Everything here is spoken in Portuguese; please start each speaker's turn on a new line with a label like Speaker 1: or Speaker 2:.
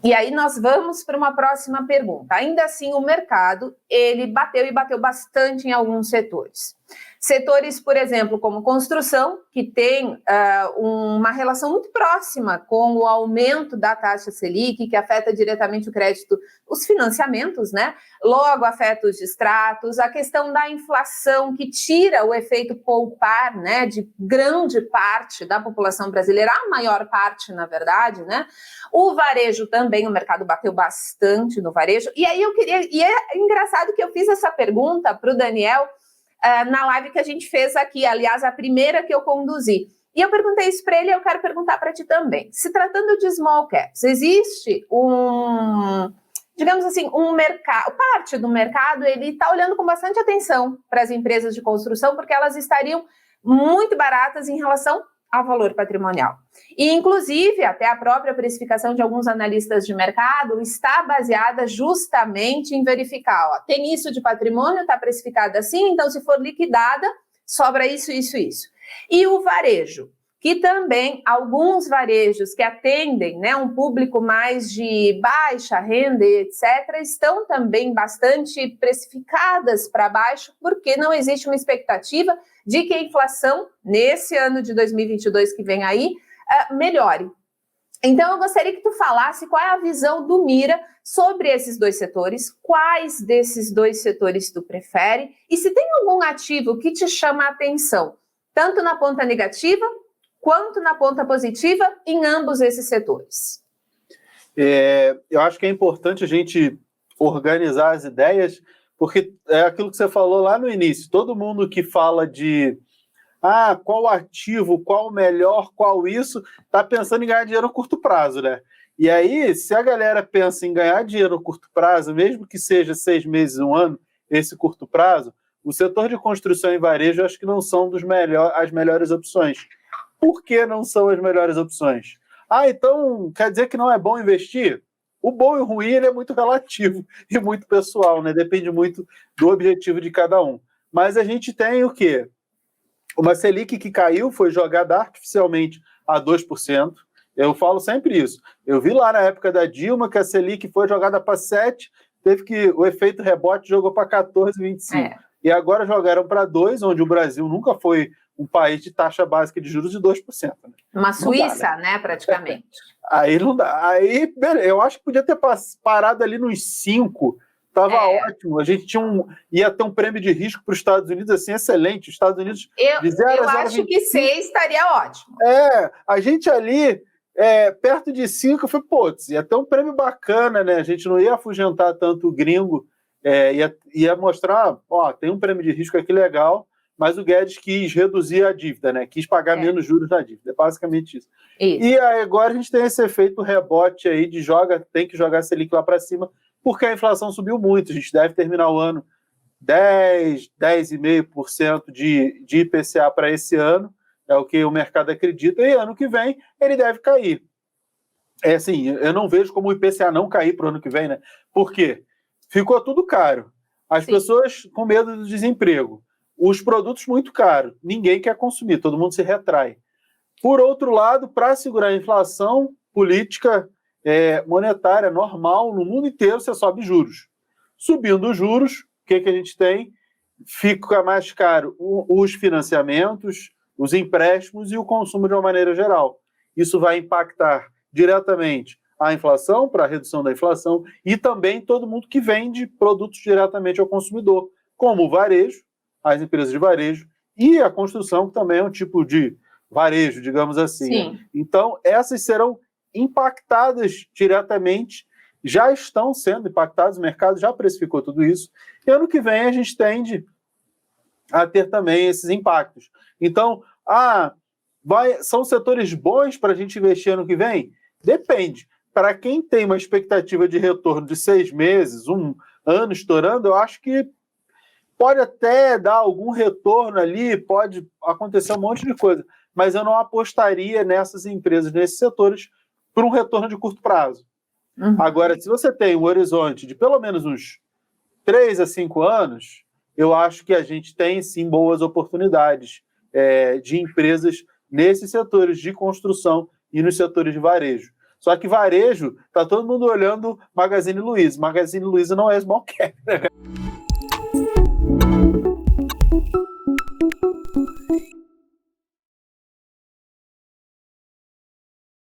Speaker 1: E aí nós vamos para uma próxima pergunta. Ainda assim, o mercado, ele bateu bastante em alguns setores. Setores, por exemplo, como construção, que tem uma relação muito próxima com o aumento da taxa Selic, que afeta diretamente o crédito, os financiamentos, né? Logo afeta os distratos, a questão da inflação, que tira o efeito poupar, né, de grande parte da população brasileira, a maior parte, na verdade, né? O varejo também, o mercado bateu bastante no varejo. E aí e é engraçado que eu fiz essa pergunta para o Daniel na live que a gente fez aqui, aliás, a primeira que eu conduzi. E eu perguntei isso para ele e eu quero perguntar para ti também. Se tratando de small caps, existe digamos assim, um mercado, parte do mercado, ele está olhando com bastante atenção para as empresas de construção, porque elas estariam muito baratas em relação ao valor patrimonial. E, inclusive, até a própria precificação de alguns analistas de mercado está baseada justamente em verificar, ó, tem isso de patrimônio, está precificada assim, então se for liquidada, sobra isso. E o varejo, que também alguns varejos que atendem, né, um público mais de baixa renda, etc., estão também bastante precificadas para baixo, porque não existe uma expectativa de que a inflação, nesse ano de 2022 que vem aí, melhore. Então, eu gostaria que tu falasse qual é a visão do Mira sobre esses dois setores, quais desses dois setores tu prefere, e se tem algum ativo que te chama a atenção, tanto na ponta negativa, quanto na ponta positiva, em ambos esses setores.
Speaker 2: Eu acho que é importante a gente organizar as ideias, porque é aquilo que você falou lá no início, todo mundo que fala de qual ativo, qual melhor, qual isso, está pensando em ganhar dinheiro a curto prazo, né? E aí, se a galera pensa em ganhar dinheiro a curto prazo, mesmo que seja 6 meses, 1 ano, esse curto prazo, o setor de construção e varejo eu acho que não são as melhores opções. Por que não são as melhores opções? Então quer dizer que não é bom investir? O bom e o ruim ele é muito relativo e muito pessoal, né? Depende muito do objetivo de cada um. Mas a gente tem o quê? Uma Selic que caiu, foi jogada artificialmente a 2%. Eu falo sempre isso. Eu vi lá na época da Dilma que a Selic foi jogada para 7%, teve que o efeito rebote jogou para 14,25%. E agora jogaram para 2%, onde o Brasil nunca foi um país de taxa básica de juros de 2%. Né?
Speaker 1: Uma Suíça, né, praticamente.
Speaker 2: Aí não dá. Aí, eu acho que podia ter parado ali nos 5%. Estava ótimo. A gente ia ter um prêmio de risco para os Estados Unidos assim, excelente. Os Estados Unidos
Speaker 1: de 0 a 0, eu acho que 6 estaria ótimo.
Speaker 2: A gente ali, perto de 5, eu falei, ia ter um prêmio bacana, né? A gente não ia afugentar tanto o gringo, ia mostrar, tem um prêmio de risco aqui legal, mas o Guedes quis reduzir a dívida, né? Quis pagar menos juros da dívida. É basicamente isso. E aí, agora a gente tem esse efeito rebote aí de tem que jogar a Selic lá para cima, porque a inflação subiu muito. A gente deve terminar o ano 10,5% de IPCA para esse ano, é o que o mercado acredita, e ano que vem ele deve cair. Eu não vejo como o IPCA não cair para o ano que vem, né? Por quê? Ficou tudo caro. As pessoas com medo do desemprego. Os produtos muito caros. Ninguém quer consumir, todo mundo se retrai. Por outro lado, para segurar a inflação, política monetária normal, no mundo inteiro, você sobe juros. Subindo os juros, o que a gente tem? Fica mais caro os financiamentos, os empréstimos e o consumo de uma maneira geral. Isso vai impactar diretamente a inflação, para a redução da inflação, e também todo mundo que vende produtos diretamente ao consumidor, como o varejo, as empresas de varejo, e a construção, que também é um tipo de varejo, digamos assim. Né? Então, essas serão impactadas diretamente, já estão sendo impactadas, o mercado já precificou tudo isso, e ano que vem a gente tende a ter também esses impactos. Então, são setores bons para a gente investir ano que vem? Depende. Para quem tem uma expectativa de retorno de 6 meses, 1 ano estourando, eu acho que pode até dar algum retorno ali, pode acontecer um monte de coisa, mas eu não apostaria nessas empresas, nesses setores, por um retorno de curto prazo. Agora, se você tem um horizonte de pelo menos uns 3 a 5 anos, eu acho que a gente tem, sim, boas oportunidades de empresas nesses setores de construção e nos setores de varejo. Só que varejo, tá todo mundo olhando Magazine Luiza. Magazine Luiza não é small cap, né?